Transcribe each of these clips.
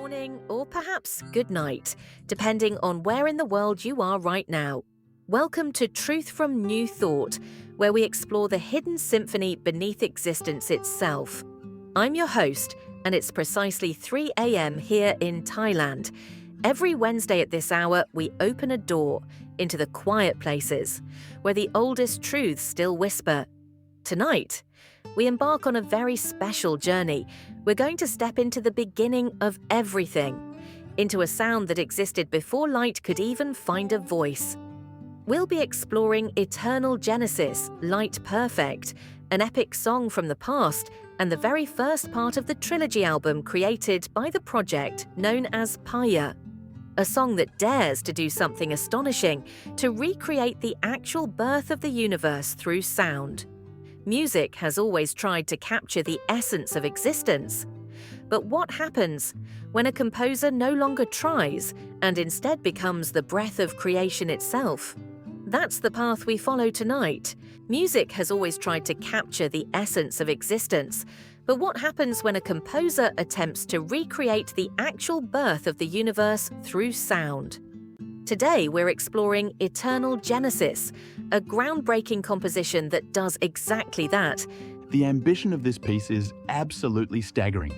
morning, or perhaps good night, depending on where in the world you are right now. Welcome to Truth from New Thought, where we explore the hidden symphony beneath existence itself. I'm your host, and it's precisely 3 a.m. here in Thailand. Every Wednesday at this hour, we open a door into the quiet places, where the oldest truths still whisper. Tonight, we embark on a very special journey. We're going to step into the beginning of everything, into a sound that existed before light could even find a voice. We'll be exploring eternal Genesis, Light Perfect, an epic song from the past, and the very first part of the Trilogy Album created by the project known as Pạỵỵā. A song that dares to do something astonishing, to recreate the actual birth of the universe through sound. Music has always tried to capture the essence of existence. But what happens when a composer no longer tries and instead becomes the breath of creation itself? That's the path we follow tonight. Music has always tried to capture the essence of existence. But what happens when a composer attempts to recreate the actual birth of the universe through sound? Today, we're exploring Eternal Genesis, a groundbreaking composition that does exactly that. The ambition of this piece is absolutely staggering.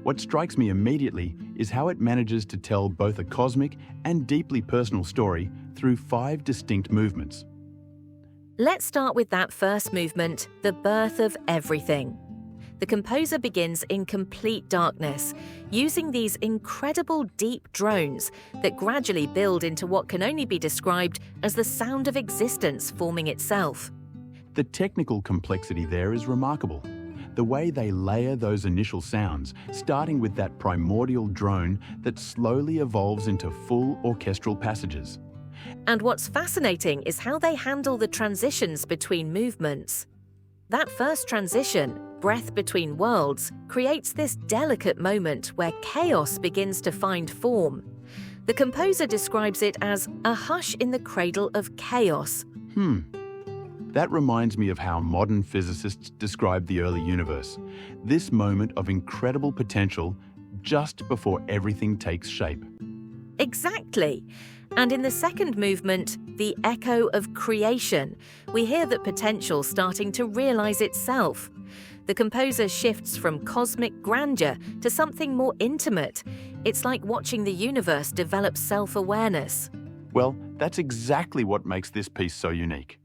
What strikes me immediately is how it manages to tell both a cosmic and deeply personal story through 5 distinct movements. Let's start with that first movement, the birth of everything. The composer begins in complete darkness, using these incredible deep drones that gradually build into what can only be described as the sound of existence forming itself. The technical complexity there is remarkable. The way they layer those initial sounds, starting with that primordial drone that slowly evolves into full orchestral passages. And what's fascinating is how they handle the transitions between movements. That first transition, breath between worlds, creates this delicate moment where chaos begins to find form. The composer describes it as a hush in the cradle of chaos. That reminds me of how modern physicists describe the early universe. This moment of incredible potential just before everything takes shape. Exactly. And in the second movement, the echo of creation, we hear that potential starting to realize itself. The composer shifts from cosmic grandeur to something more intimate. It's like watching the universe develop self-awareness. Well, that's exactly what makes this piece so unique.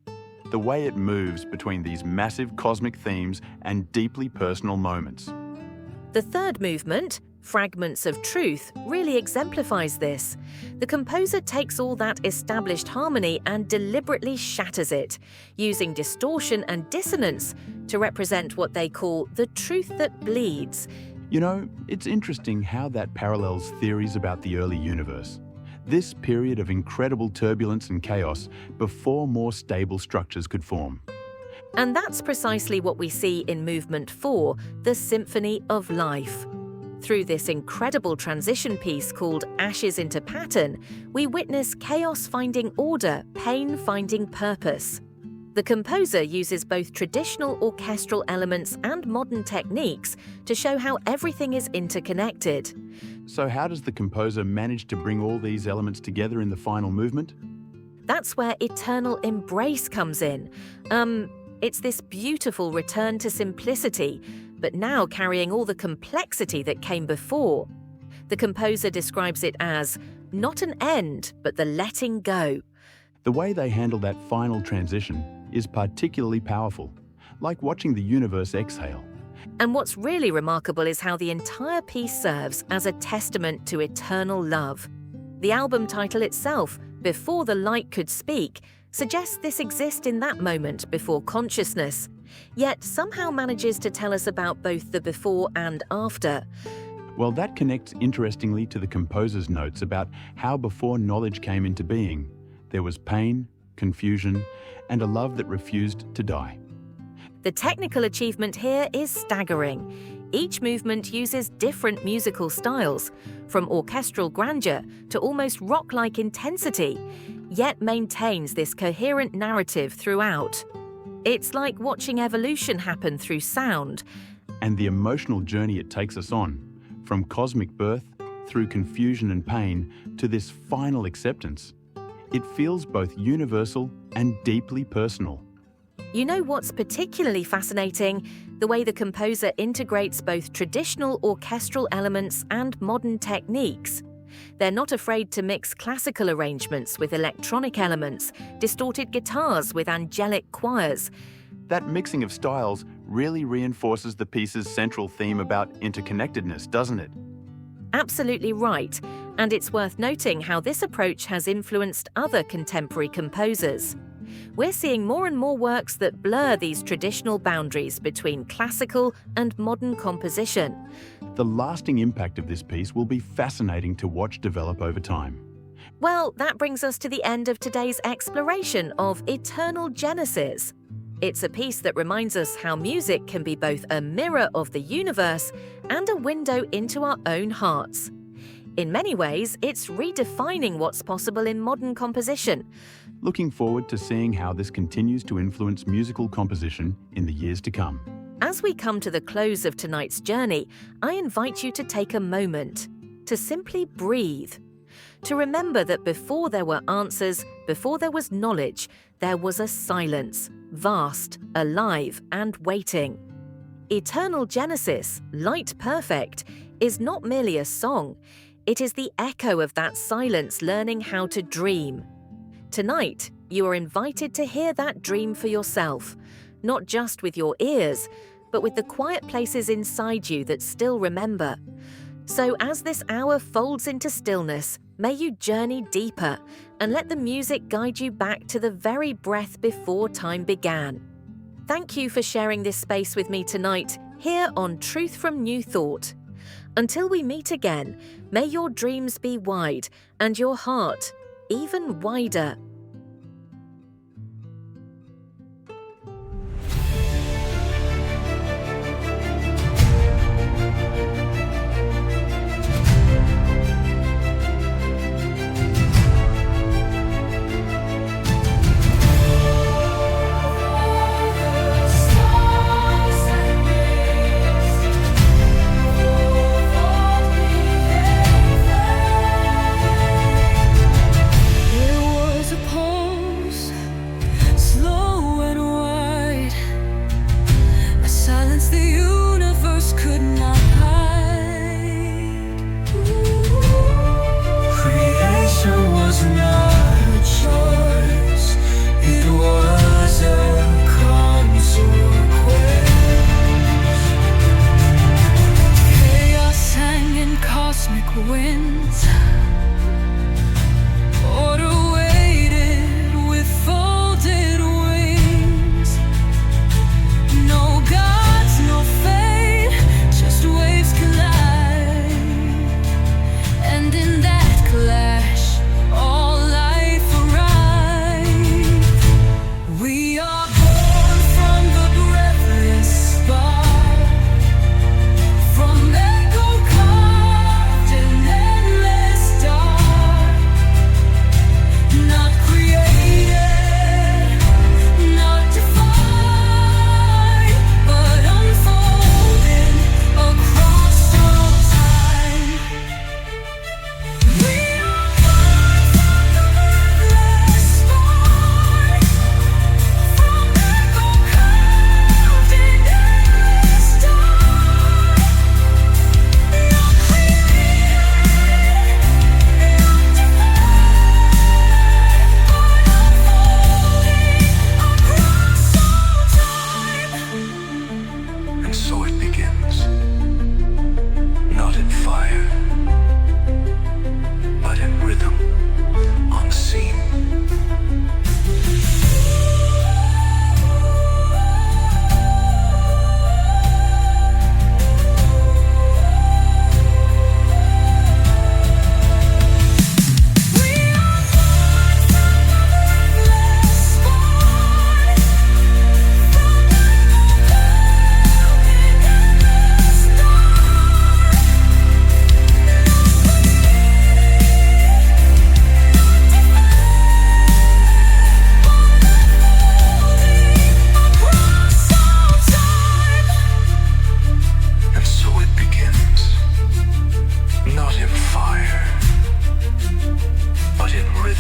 The way it moves between these massive cosmic themes and deeply personal moments. The third movement, Fragments of Truth, really exemplifies this. The composer takes all that established harmony and deliberately shatters it, using distortion and dissonance to represent what they call the truth that bleeds. You know, it's interesting how that parallels theories about the early universe. This period of incredible turbulence and chaos before more stable structures could form. And that's precisely what we see in Movement 4, the Symphony of Life. Through this incredible transition piece called Ashes into Pattern, we witness chaos finding order, pain finding purpose. The composer uses both traditional orchestral elements and modern techniques to show how everything is interconnected. So how does the composer manage to bring all these elements together in the final movement? That's where Eternal Embrace comes in. It's this beautiful return to simplicity, but now carrying all the complexity that came before. The composer describes it as not an end, but the letting go. The way they handle that final transition is particularly powerful, like watching the universe exhale. And what's really remarkable is how the entire piece serves as a testament to eternal love. The album title itself, Before the Light Could Speak, suggests this exists in that moment before consciousness, yet somehow manages to tell us about both the before and after. Well, that connects interestingly to the composer's notes about how before knowledge came into being, there was pain, confusion, and a love that refused to die. The technical achievement here is staggering. Each movement uses different musical styles, from orchestral grandeur to almost rock-like intensity, yet maintains this coherent narrative throughout. It's like watching evolution happen through sound. And the emotional journey it takes us on, from cosmic birth through confusion and pain to this final acceptance. It feels both universal and deeply personal. You know what's particularly fascinating? The way the composer integrates both traditional orchestral elements and modern techniques. They're not afraid to mix classical arrangements with electronic elements, distorted guitars with angelic choirs. That mixing of styles really reinforces the piece's central theme about interconnectedness, doesn't it? Absolutely right, and it's worth noting how this approach has influenced other contemporary composers. We're seeing more and more works that blur these traditional boundaries between classical and modern composition. The lasting impact of this piece will be fascinating to watch develop over time. Well, that brings us to the end of today's exploration of Eternal Genesis. It's a piece that reminds us how music can be both a mirror of the universe and a window into our own hearts. In many ways, it's redefining what's possible in modern composition. Looking forward to seeing how this continues to influence musical composition in the years to come. As we come to the close of tonight's journey, I invite you to take a moment to simply breathe, to remember that before there were answers, before there was knowledge, there was a silence, vast, alive, and waiting. Eternal Genesis, Light Perfect, is not merely a song. It is the echo of that silence learning how to dream. Tonight, you are invited to hear that dream for yourself, not just with your ears, but with the quiet places inside you that still remember. So as this hour folds into stillness, may you journey deeper and let the music guide you back to the very breath before time began. Thank you for sharing this space with me tonight, here on Truth from New Thought. Until we meet again, may your dreams be wide and your heart even wider. There was a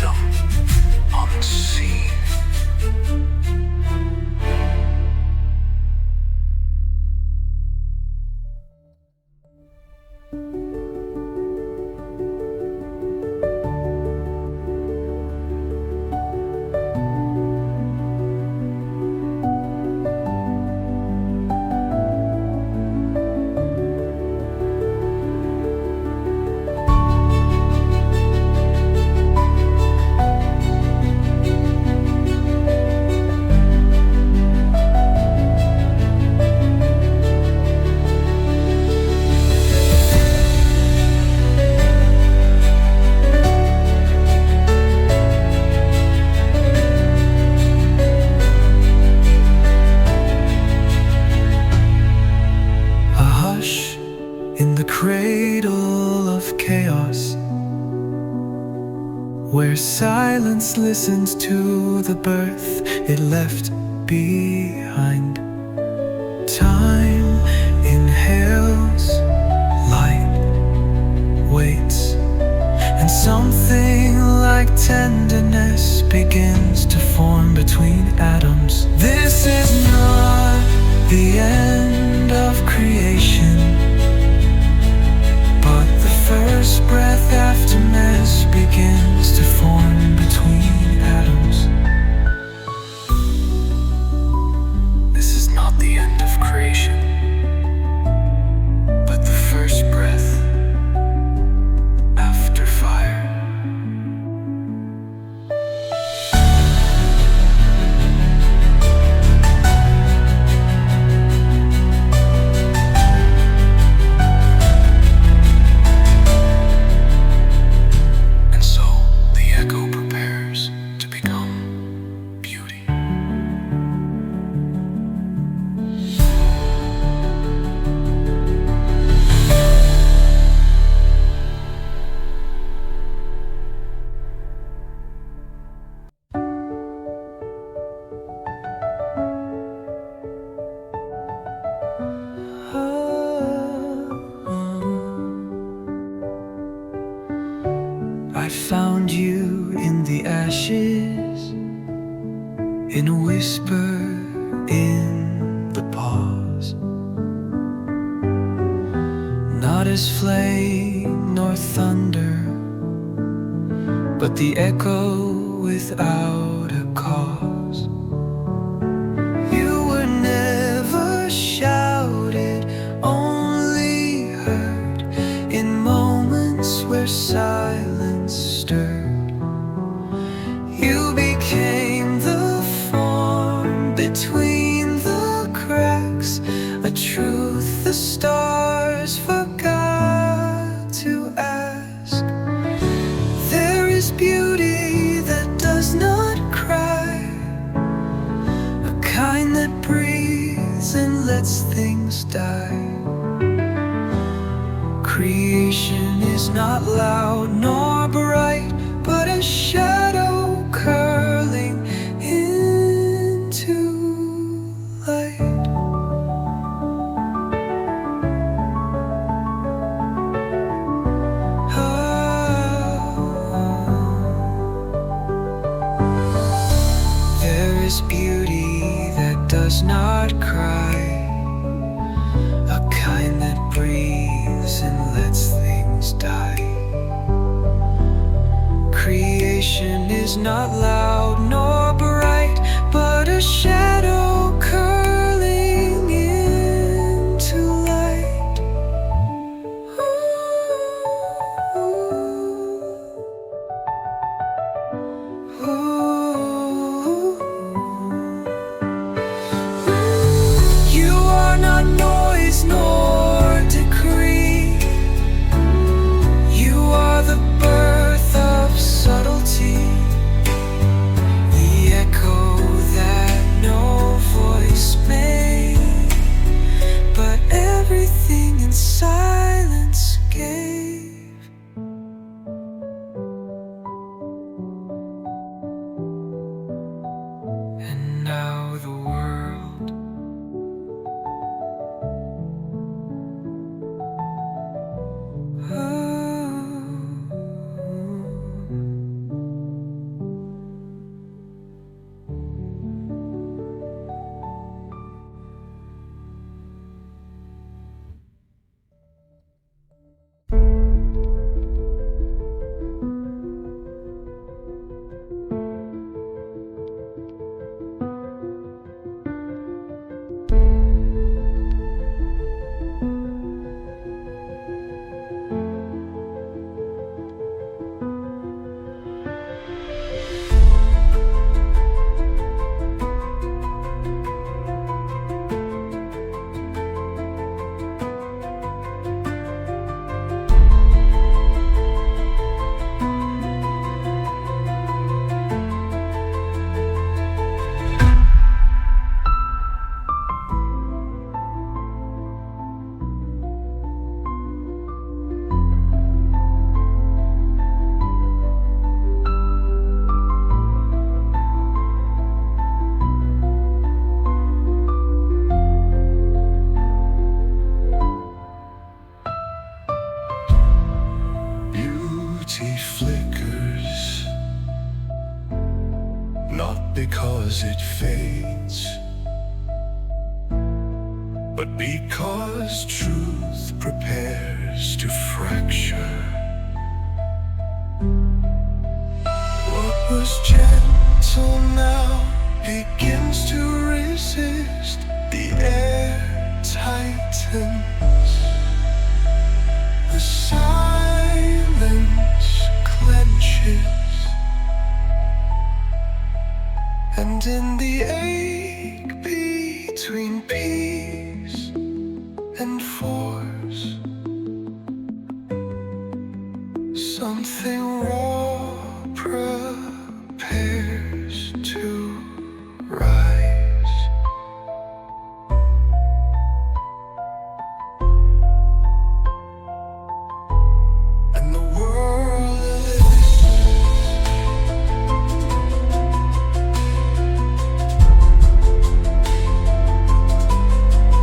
rhythm unseen. Cradle of chaos, where silence listens to the birth it left behind. Time inhales, light waits, and something like tenderness begins to form between atoms. This is not the end of creation, first breath after mess begins to form between atoms. This is not the end of creation, but the first breath after fire. I found you in the ashes, in a whisper, in the pause. Not as flame nor thunder, but the echo without a cause. You were never shouted, only heard in moments where silence stirred. You became the form between the cracks, a truth the stars forgot to ask. There is beauty that does not cry, a kind that breathes and lets things die. Creation is not loud nor bright, but a shadow curling into light. There is beauty that does not cry, a kind that breathes and lets things die. Creation is not loud nor bright, but a shadow curling into light. You are not noise nor decree. You are the birth of subtlety, the because it fades, but because truth prepares to fracture. What was gentle now begins to resist. The air tightens, the silence clenches, and in the ache between peace and force, something raw prepares to rise. And the world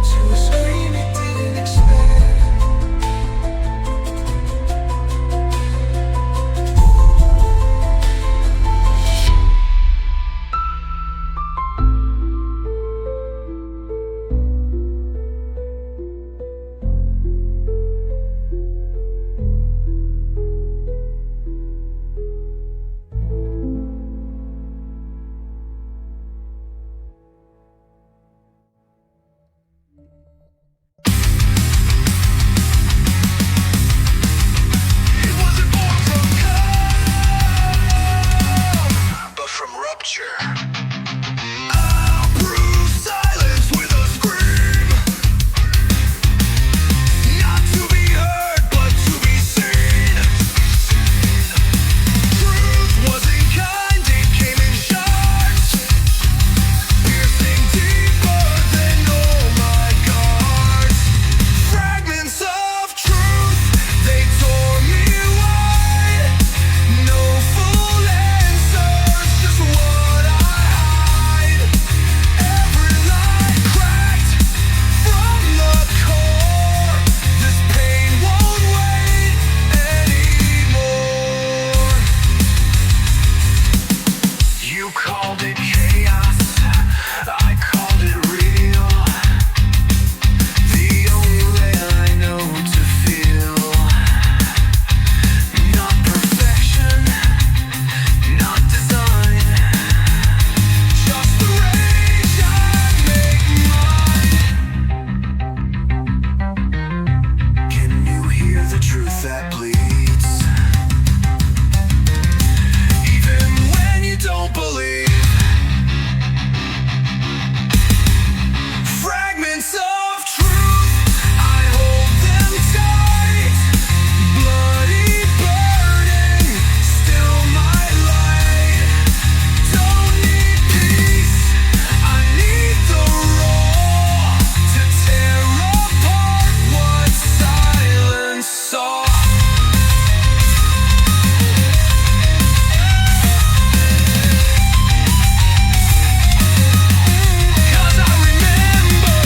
to a scream it didn't expect. It wasn't born from calm, but from rupture. I'll prove silence with a scream, not to be heard, but to be seen. Truth wasn't kind, it came in shards, piercing deeper than all my guards. Fragments of truth, they tore me wide. No full answers, just what I hide. Every lie cracked from the core. This pain won't wait anymore. You called it chaos, I called it real. The only way I know to feel. Not perfection, not design, just the rage I make mine. Can you hear the truth that bleeds? Even when you don't believe. Fragments of truth, I hold them tight. Bloody burning, still my light. Don't need peace, I need the raw to tear apart what silence saw. Cause I remember,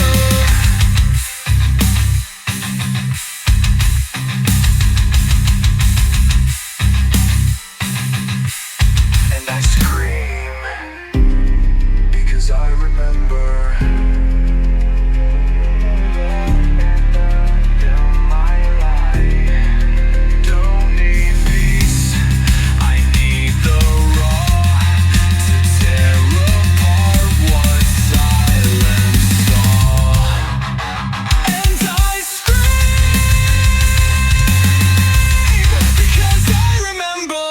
and I scream because I remember. My light. Don't need peace, I need the raw to tear apart what silence saw. And I scream because I remember.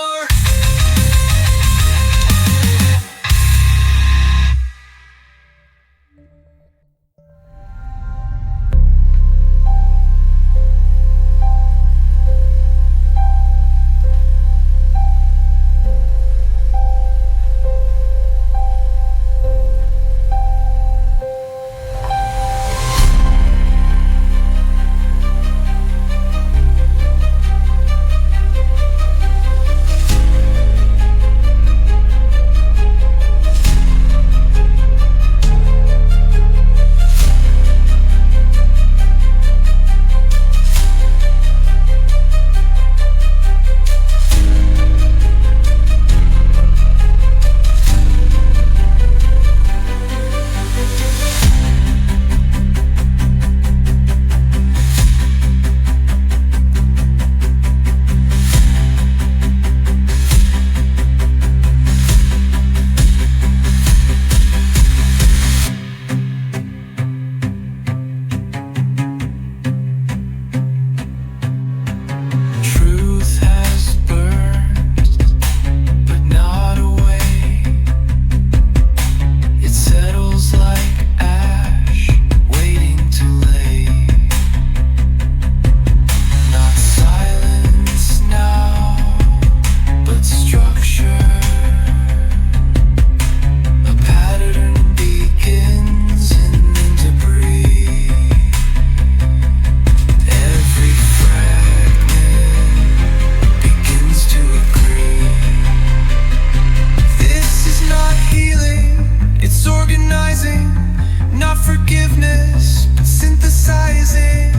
rising, not forgiveness, but synthesizing.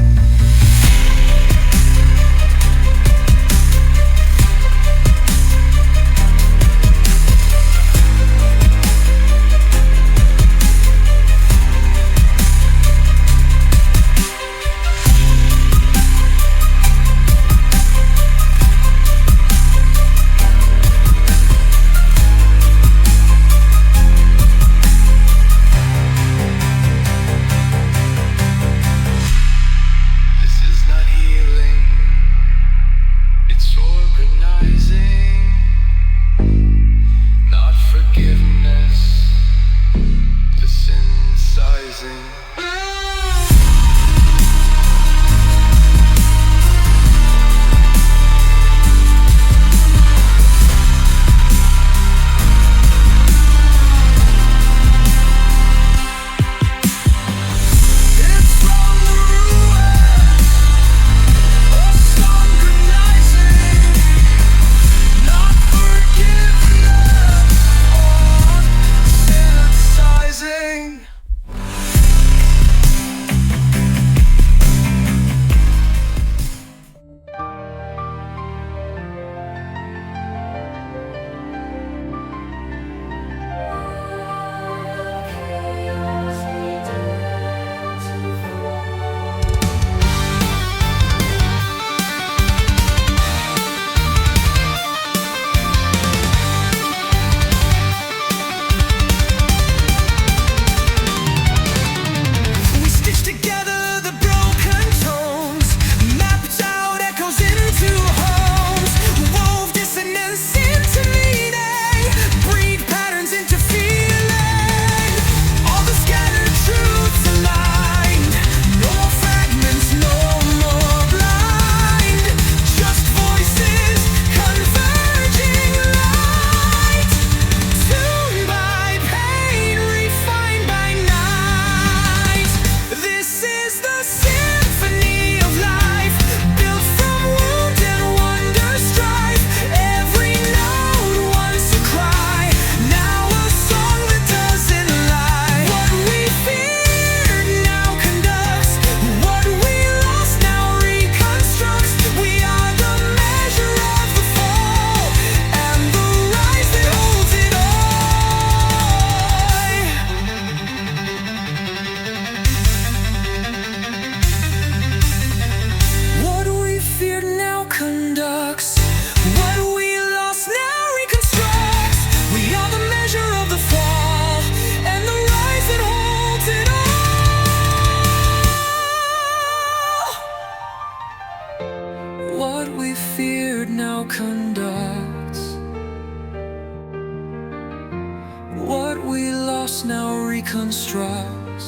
What we lost now reconstructs.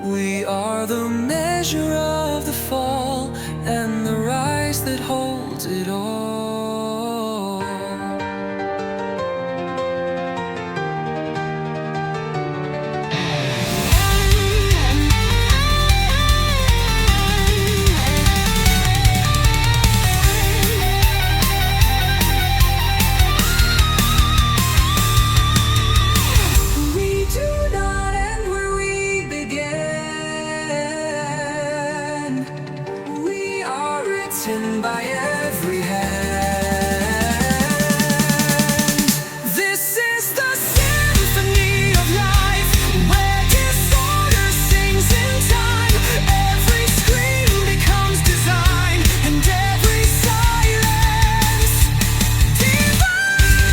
We are the measure of the fall and the rise that holds it all. By every hand, this is the symphony of life, where disorder sings in time. Every scream becomes design, and every silence divine.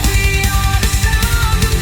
We are the sound of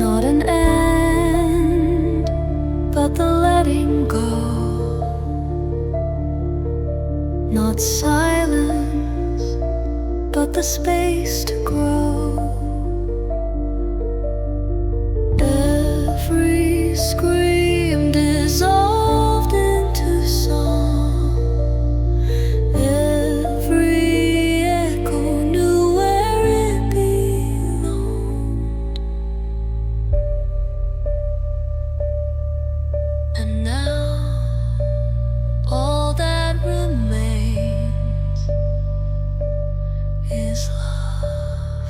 Not an end, but the letting go. Not silence, but the space to grow. Every scream dissolved into song. Every echo knew where it belonged. And now all that remains is love.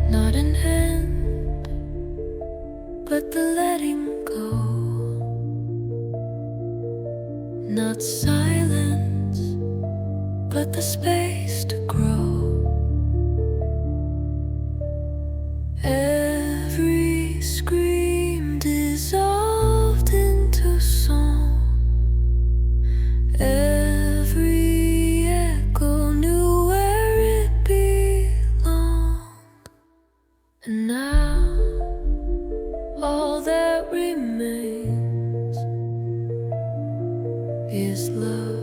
Not an end, but the letting go. Not silence, but the space to grow. Every scream dissolved into song. Every echo knew where it belonged. And now all that remains is love.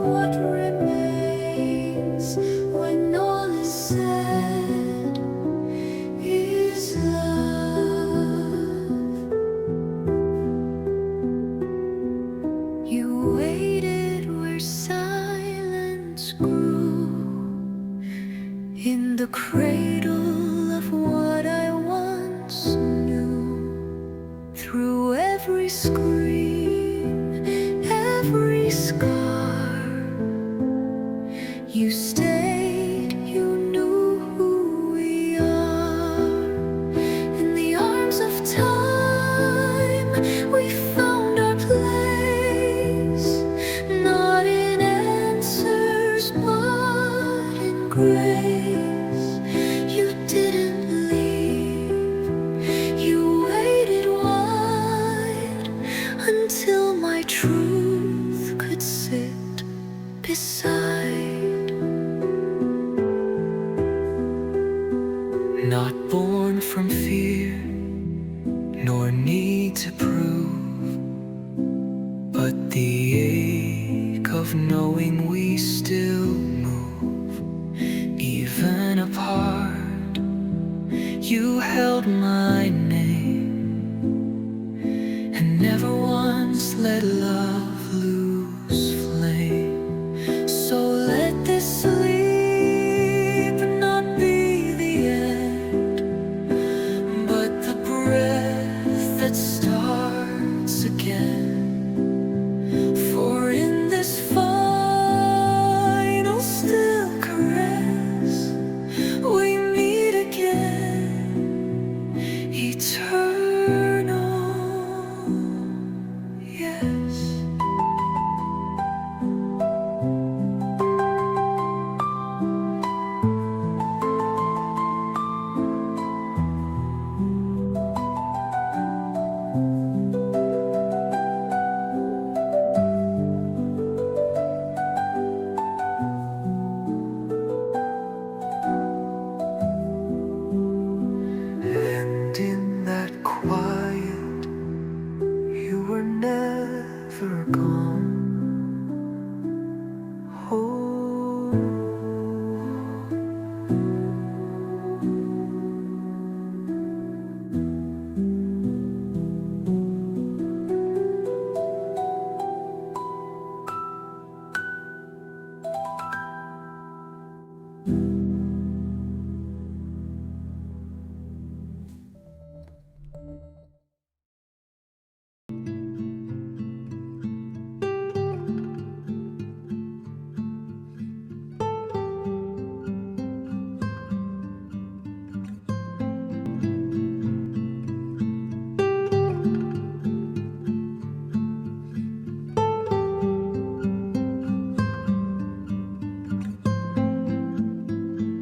What remains when all is said is love. You waited where silence grew, in the cradle of what I once knew. Through every scream, every scar, you stayed, you knew who we are. In the arms of time, we found our place. Not in answers, but in grace. You didn't leave, you waited wide until my truth could sit beside. Not born from fear, nor need to prove, but the ache of knowing we still move. Even apart, you held my name, and never once let love